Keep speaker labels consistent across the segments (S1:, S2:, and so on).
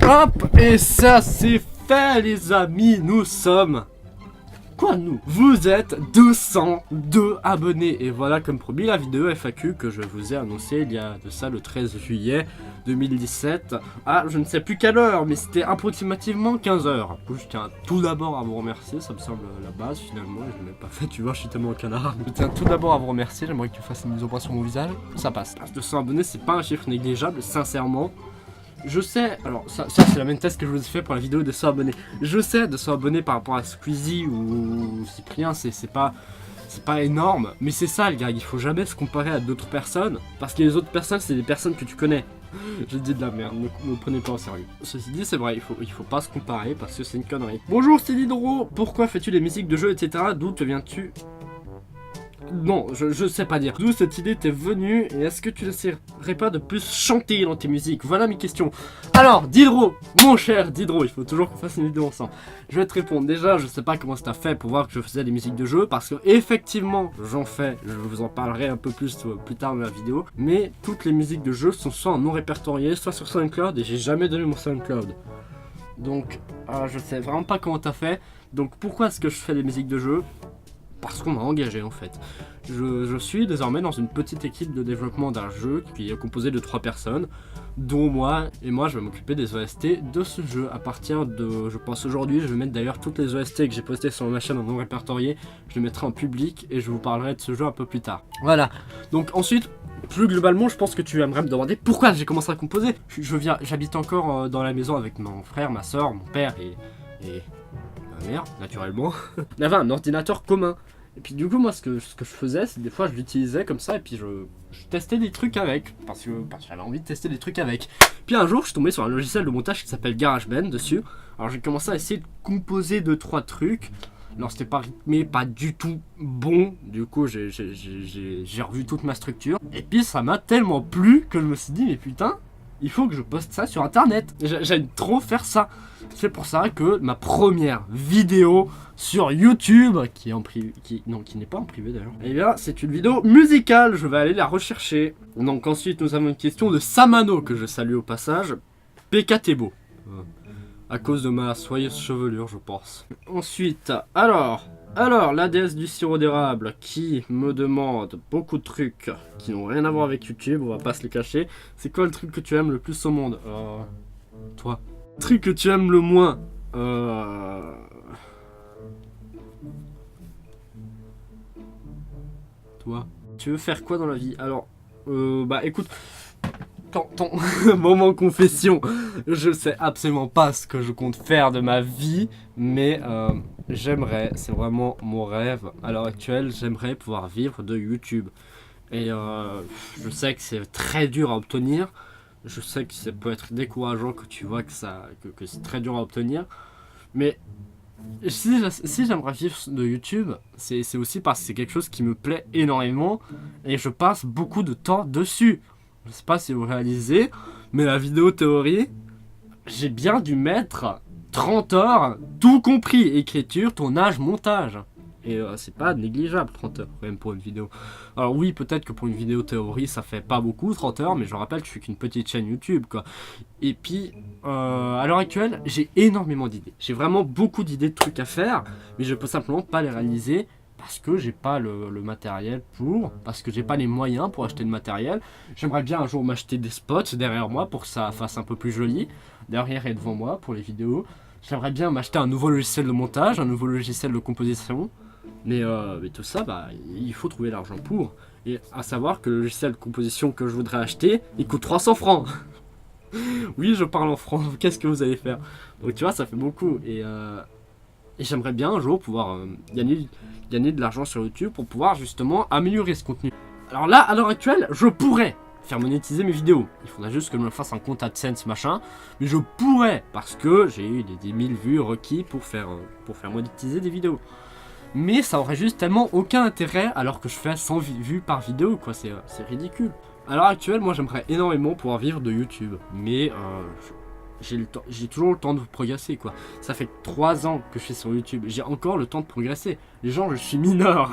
S1: Hop, et ça c'est fait les amis, nous sommes... Quoi nous? Vous êtes 202 abonnés et voilà comme promis la vidéo FAQ que je vous ai annoncé il y a de ça le 13 juillet 2017 à je ne sais plus quelle heure mais c'était approximativement 15 h. Je tiens tout d'abord à vous remercier, ça me semble la base finalement, je ne l'ai pas fait, tu vois, je suis tellement un canard. Je tiens tout d'abord à vous remercier, j'aimerais que tu fasses une mise au point sur mon visage, ça passe. 200 abonnés c'est pas un chiffre négligeable, sincèrement. Je sais, alors ça c'est la même test que je vous ai fait pour la vidéo de 100 abonnés. Je sais, de 100 abonnés par rapport à Squeezie ou Cyprien, c'est pas énorme. Mais c'est ça les gars, il faut jamais se comparer à d'autres personnes. Parce que les autres personnes, c'est des personnes que tu connais. Je dis de la merde, ne me prenez pas au sérieux. Ceci dit, c'est vrai, il faut pas se comparer parce que c'est une connerie. Bonjour, c'est Didro, pourquoi fais-tu des musiques de jeux, etc. D'où te viens-tu? Non, je sais pas dire. D'où cette idée t'est venue et est-ce que tu n'essaierais pas de plus chanter dans tes musiques? Voilà mes questions. Alors, Didro, mon cher Didro, il faut toujours qu'on fasse une vidéo ensemble. Je vais te répondre. Déjà, je sais pas comment ça t'a fait pour voir que je faisais des musiques de jeux parce que effectivement, j'en fais. Je vous en parlerai un peu plus tard dans la vidéo. Mais toutes les musiques de jeux sont soit en non répertorié, soit sur SoundCloud et j'ai jamais donné mon SoundCloud. Donc, je sais vraiment pas comment t'as fait. Donc, pourquoi est-ce que je fais des musiques de jeux? Parce qu'on m'a engagé en fait. Je suis désormais dans une petite équipe de développement d'un jeu qui est composé de 3 personnes, dont moi, et moi je vais m'occuper des OST de ce jeu. À partir de, je pense aujourd'hui, je vais mettre d'ailleurs toutes les OST que j'ai postées sur ma chaîne en non répertorié, je les mettrai en public et je vous parlerai de ce jeu un peu plus tard. Voilà, donc ensuite, plus globalement, je pense que tu aimerais me demander pourquoi j'ai commencé à composer. J'habite encore dans la maison avec mon frère, ma soeur, mon père et ma mère, naturellement. On avait un ordinateur commun. Et puis du coup moi ce que je faisais c'est des fois je l'utilisais comme ça et puis je testais des trucs avec parce que j'avais envie de tester des trucs avec. Puis un jour je suis tombé sur un logiciel de montage qui s'appelle GarageBand dessus. Alors j'ai commencé à essayer de composer 2-3 trucs. Alors c'était pas rythmé, pas du tout bon. Du coup j'ai revu toute ma structure. Et puis ça m'a tellement plu que je me suis dit mais putain, il faut que je poste ça sur internet. J'aime trop faire ça. C'est pour ça que ma première vidéo sur YouTube, qui est en privé, qui n'est pas en privé d'ailleurs, eh bien c'est une vidéo musicale, je vais aller la rechercher. Donc ensuite nous avons une question de Samano, que je salue au passage. PKTbo. À cause de ma soyeuse chevelure je pense. Ensuite, alors la déesse du sirop d'érable qui me demande beaucoup de trucs qui n'ont rien à voir avec YouTube, on va pas se les cacher. C'est quoi le truc que tu aimes le plus au monde? Toi. Truc que tu aimes le moins? Toi. Tu veux faire quoi dans la vie? Alors, bah écoute, ton moment confession, je sais absolument pas ce que je compte faire de ma vie, mais j'aimerais, c'est vraiment mon rêve à l'heure actuelle, j'aimerais pouvoir vivre de YouTube. Et je sais que c'est très dur à obtenir, je sais que ça peut être décourageant que tu vois que c'est très dur à obtenir, mais si j'aimerais vivre de YouTube, c'est aussi parce que c'est quelque chose qui me plaît énormément et je passe beaucoup de temps dessus. Je sais pas si vous réalisez, mais la vidéo théorie, j'ai bien dû mettre 30 heures, tout compris, écriture, tournage, montage. Et c'est pas négligeable 30 heures quand même pour une vidéo. Alors oui, peut-être que pour une vidéo théorie ça fait pas beaucoup 30 heures, mais je rappelle que je suis qu'une petite chaîne YouTube quoi. Et puis à l'heure actuelle j'ai énormément d'idées. J'ai vraiment beaucoup d'idées de trucs à faire, mais je peux simplement pas les réaliser parce que j'ai pas le matériel parce que j'ai pas les moyens pour acheter le matériel. J'aimerais bien un jour m'acheter des spots derrière moi pour que ça fasse un peu plus joli, derrière et devant moi pour les vidéos. J'aimerais bien m'acheter un nouveau logiciel de montage, un nouveau logiciel de composition. Mais tout ça, bah, il faut trouver l'argent pour. Et à savoir que le logiciel de composition que je voudrais acheter, il coûte 300 francs. Oui, je parle en francs, qu'est-ce que vous allez faire? Donc tu vois, ça fait beaucoup. Et j'aimerais bien un jour pouvoir gagner de l'argent sur YouTube pour pouvoir justement améliorer ce contenu. Alors là, à l'heure actuelle, je pourrais faire monétiser mes vidéos. Il faudrait juste que je me fasse un compte AdSense machin. Mais je pourrais, parce que j'ai eu des 10 000 vues requis pour faire monétiser des vidéos. Mais ça aurait juste tellement aucun intérêt alors que je fais 100 vues par vidéo quoi, c'est ridicule. À l'heure actuelle, moi j'aimerais énormément pouvoir vivre de YouTube, mais j'ai toujours le temps de progresser quoi. Ça fait 3 ans que je suis sur YouTube, j'ai encore le temps de progresser. Les gens, je suis mineur.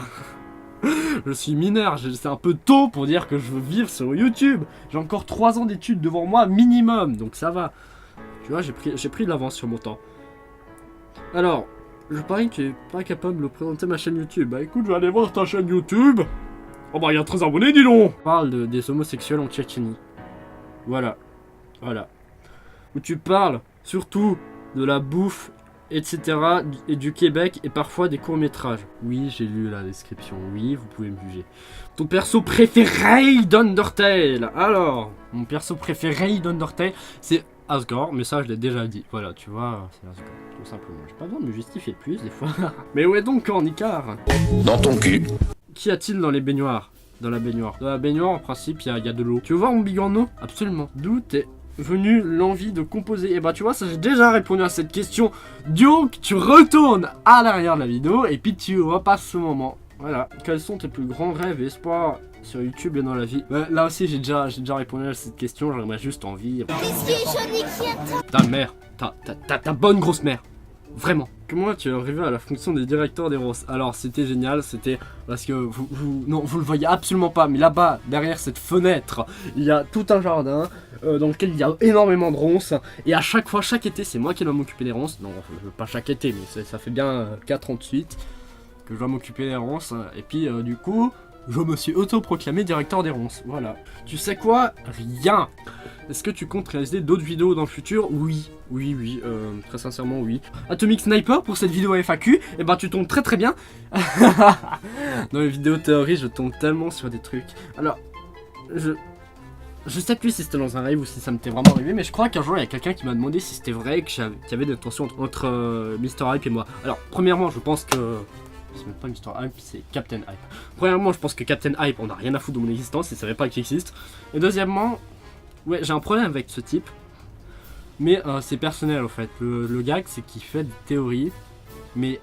S1: Je suis mineur, c'est un peu tôt pour dire que je veux vivre sur YouTube. J'ai encore 3 ans d'études devant moi minimum, donc ça va. Tu vois, j'ai pris de l'avance sur mon temps. Alors, je parie que tu es pas capable de présenter ma chaîne YouTube. Bah écoute, je vais aller voir ta chaîne YouTube. Oh bah il y a 13 abonnés, dis donc. On parle des homosexuels en Tchétchénie. Voilà. Voilà. Où tu parles surtout de la bouffe, etc. et du Québec et parfois des courts-métrages. Oui, j'ai lu la description. Oui, vous pouvez me juger. Ton perso préféré d'Undertale. Alors, mon perso préféré d'Undertale, c'est Asgore, mais ça je l'ai déjà dit. Voilà, tu vois, c'est Asgore, tout simplement. J'ai pas besoin de me justifier plus des fois. Mais où est donc Cornicard?
S2: Dans ton cul.
S1: Qu'y a-t-il dans les baignoires? Dans la baignoire. Dans la baignoire, en principe, il y a de l'eau. Tu veux voir mon bigorneau? Absolument. D'où t'es venu l'envie de composer? Et bah tu vois, ça j'ai déjà répondu à cette question. Donc tu retournes à l'arrière de la vidéo et puis tu repasses ce moment. Voilà. Quels sont tes plus grands rêves et espoirs sur YouTube et dans la vie? Ouais, là aussi j'ai déjà répondu à cette question. J'aimerais juste envie. Ta mère, ta bonne grosse mère. Vraiment. Comment tu es arrivé à la fonction des directeurs des roses? Alors c'était génial, c'était parce que vous le voyez absolument pas, mais là-bas, derrière cette fenêtre, il y a tout un jardin dans lequel il y a énormément de ronces. Et à chaque fois, chaque été, c'est moi qui dois m'occuper des ronces. Non, pas chaque été, mais ça fait bien 4 ans de suite que je dois m'occuper des ronces. Et puis du coup, je me suis auto-proclamé directeur des ronces. Voilà. Tu sais quoi? Rien. Est-ce que tu comptes réaliser d'autres vidéos dans le futur? Oui, très sincèrement oui. Atomic Sniper pour cette vidéo FAQ, et ben tu tombes très bien. Dans les vidéos théorie, je tombe tellement sur des trucs. Alors, je sais plus si c'était dans un rêve ou si ça m'était vraiment arrivé, mais je crois qu'un jour il y a quelqu'un qui m'a demandé si c'était vrai qu'il y avait des tensions entre Mr. Hype et moi. Alors, premièrement, je pense que... c'est même pas Mr. Hype, c'est Captain Hype. Premièrement, je pense que Captain Hype, on a rien à foutre de mon existence, il savait pas qu'il existe. Et deuxièmement... ouais, j'ai un problème avec ce type, mais c'est personnel en fait. Le gag, c'est qu'il fait des théories, mais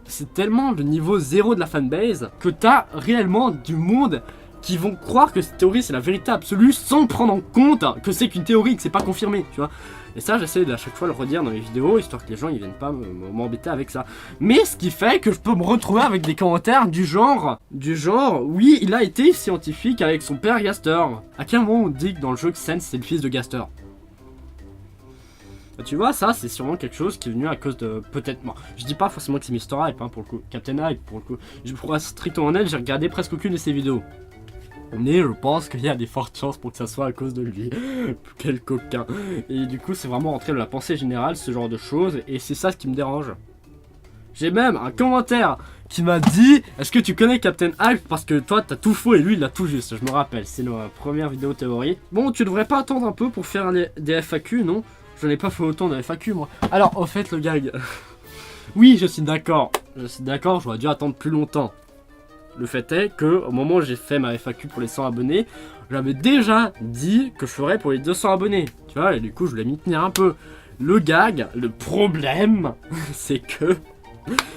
S1: c'est tellement le niveau 0 de la fanbase que t'as réellement du monde qui vont croire que cette théorie c'est la vérité absolue sans prendre en compte que c'est qu'une théorie, que c'est pas confirmé, tu vois. Et ça, j'essaie à chaque fois de le redire dans les vidéos, histoire que les gens ils viennent pas m'embêter avec ça. Mais ce qui fait que je peux me retrouver avec des commentaires du genre, oui, il a été scientifique avec son père Gaster. À quel moment on dit que dans le jeu que Sense c'est le fils de Gaster? Tu vois, ça c'est sûrement quelque chose qui est venu à cause de... peut-être moi. Je dis pas forcément que c'est Mr. Hype, hein, pour le coup. Captain Hype, pour le coup. Pour être strictement honnête, j'ai regardé presque aucune de ses vidéos. Mais je pense qu'il y a des fortes chances pour que ça soit à cause de lui. Quel coquin. Et du coup, c'est vraiment rentré dans la pensée générale, ce genre de choses. Et c'est ça ce qui me dérange. J'ai même un commentaire qui m'a dit: est-ce que tu connais Captain Hype? Parce que toi, t'as tout faux et lui, il a tout juste. Je me rappelle, c'est la première vidéo théorie. Bon, tu devrais pas attendre un peu pour faire des FAQ, non? Je n'ai pas fait autant de FAQ, moi. Alors, au fait, le gag... oui, je suis d'accord. J'aurais dû attendre plus longtemps. Le fait est que au moment où j'ai fait ma FAQ pour les 100 abonnés, j'avais déjà dit que je ferais pour les 200 abonnés. Tu vois, et du coup, je voulais m'y tenir un peu. Le gag, le problème, c'est que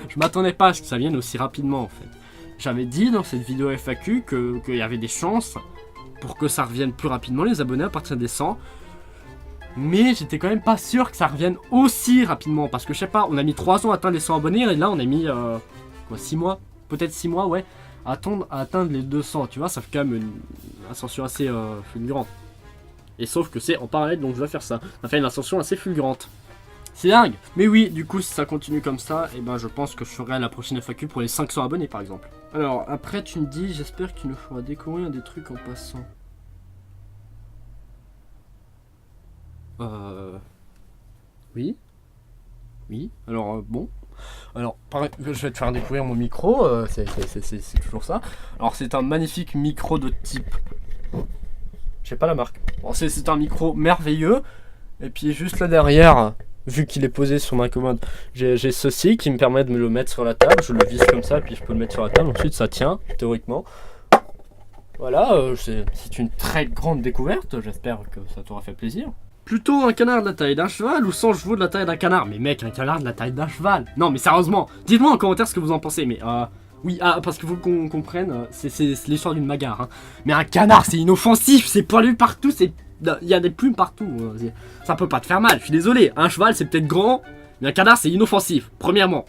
S1: je m'attendais pas à ce que ça vienne aussi rapidement, en fait. J'avais dit dans cette vidéo FAQ qu'il y avait des chances pour que ça revienne plus rapidement, les abonnés, à partir des 100. Mais j'étais quand même pas sûr que ça revienne aussi rapidement. Parce que je sais pas, on a mis 3 ans à atteindre les 100 abonnés, et là on a mis 6 mois, peut-être 6 mois, ouais, à atteindre les 200. Tu vois, ça fait quand même une ascension assez fulgurante. Et sauf que c'est en parallèle, donc je dois faire ça. Ça fait une ascension assez fulgurante. C'est dingue. Mais oui, du coup, si ça continue comme ça, et ben je pense que je ferai la prochaine FAQ pour les 500 abonnés, par exemple. Alors, après, tu me dis, j'espère que tu nous feras découvrir des trucs en passant. Oui. Oui. Alors, bon. Alors, je vais te faire découvrir mon micro. C'est toujours ça. Alors, c'est un magnifique micro de type... je sais pas la marque. Bon, c'est un micro merveilleux. Et puis, juste là derrière, vu qu'il est posé sur ma commode, j'ai ceci qui me permet de me le mettre sur la table. Je le visse comme ça, puis je peux le mettre sur la table. Ensuite, ça tient, théoriquement. Voilà, c'est une très grande découverte. J'espère que ça t'aura fait plaisir. Plutôt un canard de la taille d'un cheval ou 100 chevaux de la taille d'un canard? Mais mec, un canard de la taille d'un cheval. Non mais sérieusement, dites-moi en commentaire ce que vous en pensez. Mais oui, parce que vous qu'on comprenne, c'est l'histoire d'une bagarre, hein. Mais un canard c'est inoffensif, c'est poilu partout, il y a des plumes partout, ça peut pas te faire mal, je suis désolé. Un cheval c'est peut-être grand, mais un canard c'est inoffensif, premièrement.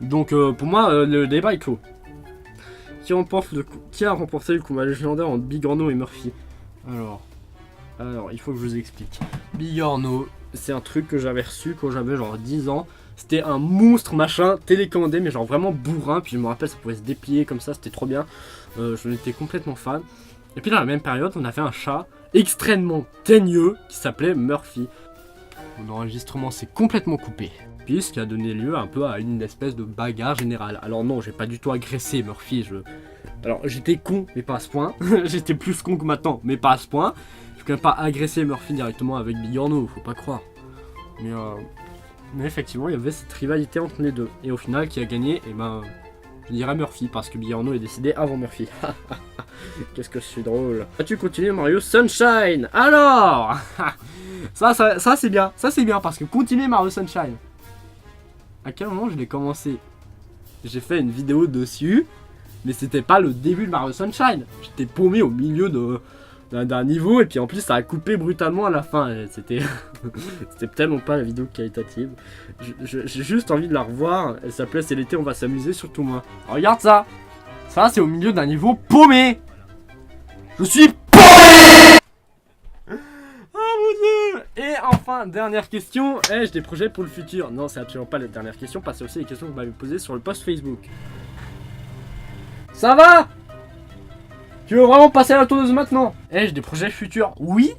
S1: Donc pour moi, le débat est clos. Qui a remporté le combat légendaire entre Bigorneau et Murphy? Alors... Alors, il faut que je vous explique. Bigorneau, c'est un truc que j'avais reçu quand j'avais genre 10 ans. C'était un monstre machin télécommandé, mais genre vraiment bourrin. Puis je me rappelle, ça pouvait se déplier comme ça, c'était trop bien. J'en étais complètement fan. Et puis dans la même période, on avait un chat extrêmement teigneux qui s'appelait Murphy. Mon enregistrement s'est complètement coupé. Puis ce qui a donné lieu un peu à une espèce de bagarre générale. Alors non, j'ai pas du tout agressé Murphy. Alors j'étais con, mais pas à ce point. J'étais plus con que maintenant, mais pas à ce point. Je peux quand même pas agresser Murphy directement avec Bigorneau, faut pas croire. Mais effectivement, il y avait cette rivalité entre les deux. Et au final, qui a gagné, eh ben, je dirais Murphy, parce que Bigorneau est décédé avant Murphy. Qu'est-ce que je suis drôle. As-tu continué Mario Sunshine? Alors ça c'est bien, parce que continuer Mario Sunshine. À quel moment je l'ai commencé? J'ai fait une vidéo dessus, mais c'était pas le début de Mario Sunshine. J'étais paumé au milieu d'un niveau, et puis en plus ça a coupé brutalement à la fin. C'était c'était tellement pas la vidéo qualitative. J'ai juste envie de la revoir. Elle s'appelait C'est l'été, on va s'amuser, surtout moi. Alors, regarde ça. Ça c'est au milieu d'un niveau paumé. Je suis paumé. Oh mon dieu. Et enfin, dernière question. Ai-je des projets pour le futur? Non, c'est absolument pas la dernière question, parce que c'est aussi les questions que vous m'avez posées sur le post Facebook. Ça va? Tu veux vraiment passer à la tondeuse maintenant? Ai-je des projets futurs? Oui.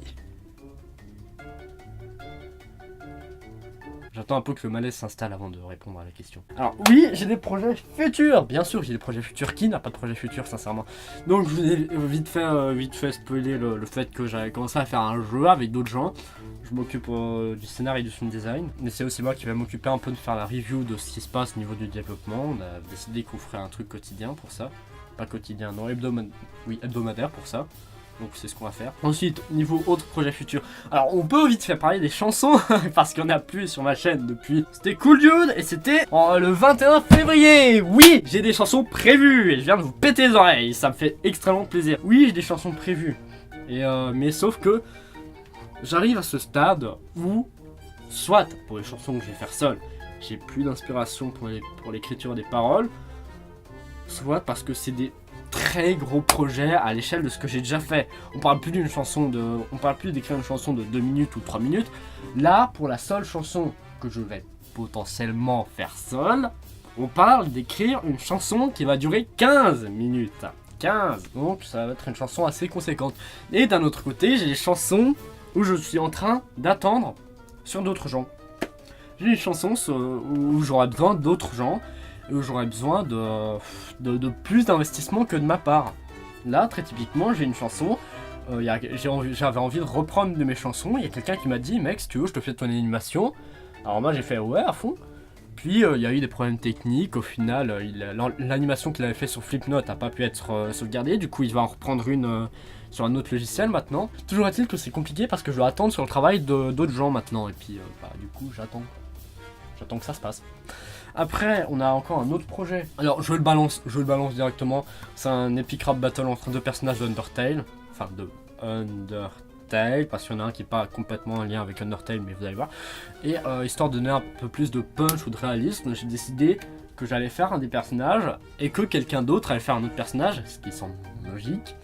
S1: J'attends un peu que le malaise s'installe avant de répondre à la question. Alors oui, j'ai des projets futurs. Bien sûr, j'ai des projets futurs. Qui n'a pas de projet futur, sincèrement? Donc je vous ai vite fait spoiler le fait que j'avais commencé à faire un jeu avec d'autres gens. Je m'occupe du scénario et du sound design. Mais c'est aussi moi qui vais m'occuper un peu de faire la review de ce qui se passe au niveau du développement. On a décidé qu'on ferait un truc quotidien pour ça. Pas quotidien, non, hebdomadaire pour ça. Donc c'est ce qu'on va faire. Ensuite, niveau autre projet futur. Alors on peut vite faire parler des chansons, parce qu'il n'y en a plus sur ma chaîne depuis. C'était Cool Dude, et c'était le 21 février. Oui, j'ai des chansons prévues, et je viens de vous péter les oreilles. Ça me fait extrêmement plaisir. Oui, j'ai des chansons prévues. Mais sauf que j'arrive à ce stade où, soit pour les chansons que je vais faire seul, j'ai plus d'inspiration pour l'écriture des paroles, soit parce que c'est des très gros projets à l'échelle de ce que j'ai déjà fait. On parle plus d'écrire une chanson de 2 minutes ou 3 minutes. Là, pour la seule chanson que je vais potentiellement faire seul, on parle d'écrire une chanson qui va durer 15 minutes. 15, donc ça va être une chanson assez conséquente. Et d'un autre côté, j'ai des chansons où je suis en train d'attendre sur d'autres gens. J'ai des chansons où j'aurai besoin d'autres gens, où j'aurais besoin de plus d'investissement que de ma part. Là, très typiquement, j'ai une chanson, j'avais envie de reprendre une de mes chansons, il y a quelqu'un qui m'a dit « Mec, si tu veux, je te fais ton animation ». Alors moi, j'ai fait « Ouais, à fond ». Puis, il y a eu des problèmes techniques, au final, l'animation qu'il avait fait sur Flipnote n'a pas pu être sauvegardée, du coup, il va en reprendre une sur un autre logiciel maintenant. Toujours est-il que c'est compliqué parce que je dois attendre sur le travail d'autres gens maintenant, et puis, du coup, j'attends que ça se passe. Après, on a encore un autre projet. Alors, je le balance directement. C'est un epic rap battle entre deux personnages d'Undertale. Enfin, de Undertale, parce qu'il y en a un qui n'est pas complètement en lien avec Undertale, mais vous allez voir. Et histoire de donner un peu plus de punch ou de réalisme, j'ai décidé que j'allais faire un des personnages et que quelqu'un d'autre allait faire un autre personnage, ce qui semble logique.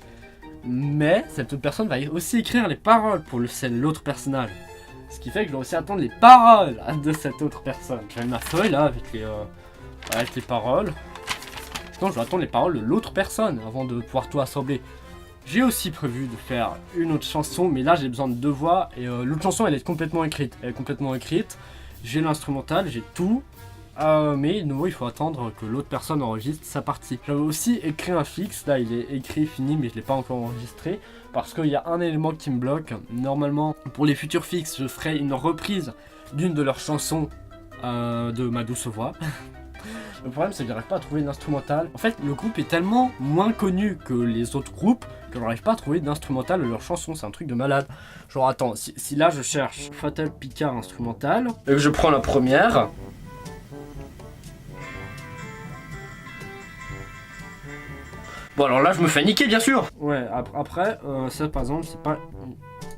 S1: Mais cette autre personne va aussi écrire les paroles pour l'autre personnage. Ce qui fait que je dois aussi attendre les paroles de cette autre personne. J'ai ma feuille là avec les paroles. Donc je dois attendre les paroles de l'autre personne avant de pouvoir tout assembler. J'ai aussi prévu de faire une autre chanson, mais là j'ai besoin de 2 voix. Et l'autre chanson elle est complètement écrite. J'ai l'instrumental, j'ai tout. Mais de nouveau il faut attendre que l'autre personne enregistre sa partie. J'avais aussi écrit un fixe, là il est écrit, fini, mais je ne l'ai pas encore enregistré. Parce qu'il y a un élément qui me bloque. Normalement, pour les futurs fixes, je ferai une reprise d'une de leurs chansons de ma douce voix. Le problème, c'est que j'arrive pas à trouver d'instrumental. En fait, le groupe est tellement moins connu que les autres groupes que j'arrive pas à trouver d'instrumental de leurs chansons. C'est un truc de malade. Genre, attends, si là je cherche Fatal Picard instrumental, et que je prends la première. Bon, alors là, je me fais niquer, bien sûr. Ouais, après, ça, par exemple, c'est pas...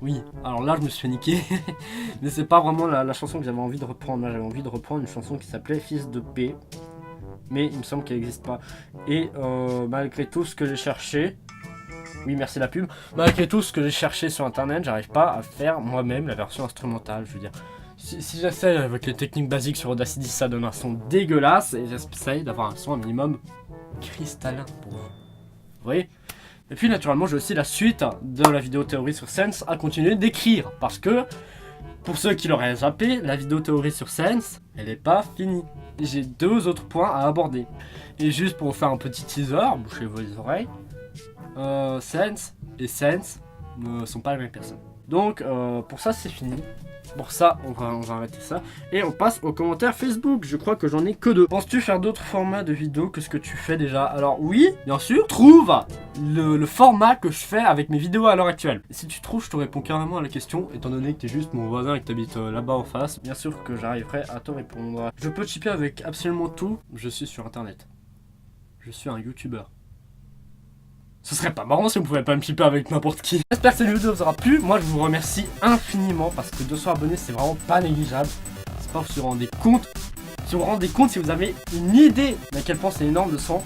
S1: Oui, alors là, je me suis fait niquer. Mais c'est pas vraiment la chanson que j'avais envie de reprendre. Là, j'avais envie de reprendre une chanson qui s'appelait Fils de paix. Mais il me semble qu'elle n'existe pas. Et malgré tout ce que j'ai cherché, Oui, merci la pub. Malgré tout ce que j'ai cherché sur internet, j'arrive pas à faire moi-même la version instrumentale, je veux dire. Si j'essaie avec les techniques basiques sur Audacity, ça donne un son dégueulasse, et j'essaye d'avoir un son un minimum cristallin pour vous. Vous voyez? Et puis naturellement, j'ai aussi la suite de la vidéo théorie sur Sense à continuer d'écrire, parce que, pour ceux qui l'auraient zappé, la vidéo théorie sur Sense, elle n'est pas finie. J'ai 2 autres points à aborder. Et juste pour vous faire un petit teaser, bouchez vos oreilles, Sense et Sense ne sont pas la même personne. Donc pour ça c'est fini. Pour ça on va arrêter ça. Et on passe aux commentaires Facebook. Je crois que j'en ai que 2. Penses-tu faire d'autres formats de vidéos que ce que tu fais déjà? Alors oui, bien sûr. Trouve le format que je fais avec mes vidéos à l'heure actuelle. Si tu trouves, je te réponds carrément à la question, étant donné que tu es juste mon voisin et que tu habites là-bas en face. Bien sûr que j'arriverai à te répondre. Je peux chipper avec absolument tout. Je suis sur internet. Je suis un youtubeur. Ce serait pas marrant si vous pouvez pas me chipper avec n'importe qui. J'espère que cette vidéo vous aura plu. Moi je vous remercie infiniment parce que 200 abonnés c'est vraiment pas négligeable. C'est pas si vous vous rendez compte. Si vous vous rendez compte, si vous avez une idée d'à quel point c'est énorme 200.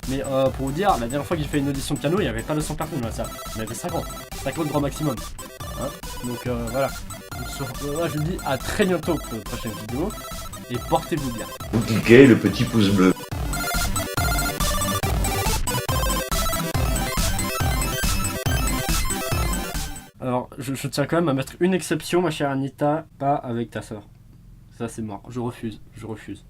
S1: Mais pour vous dire, la dernière fois que j'ai fait une audition de piano, il y avait pas 200 personnes dans la salle. Il y avait 50. 50 grand maximum. Hein, donc voilà. Je vous dis à très bientôt pour une prochaine vidéo. Et portez-vous bien.
S2: Vous cliquez le petit pouce bleu.
S1: Alors, je tiens quand même à mettre une exception, ma chère Anita, pas avec ta soeur. Ça, c'est mort. Je refuse.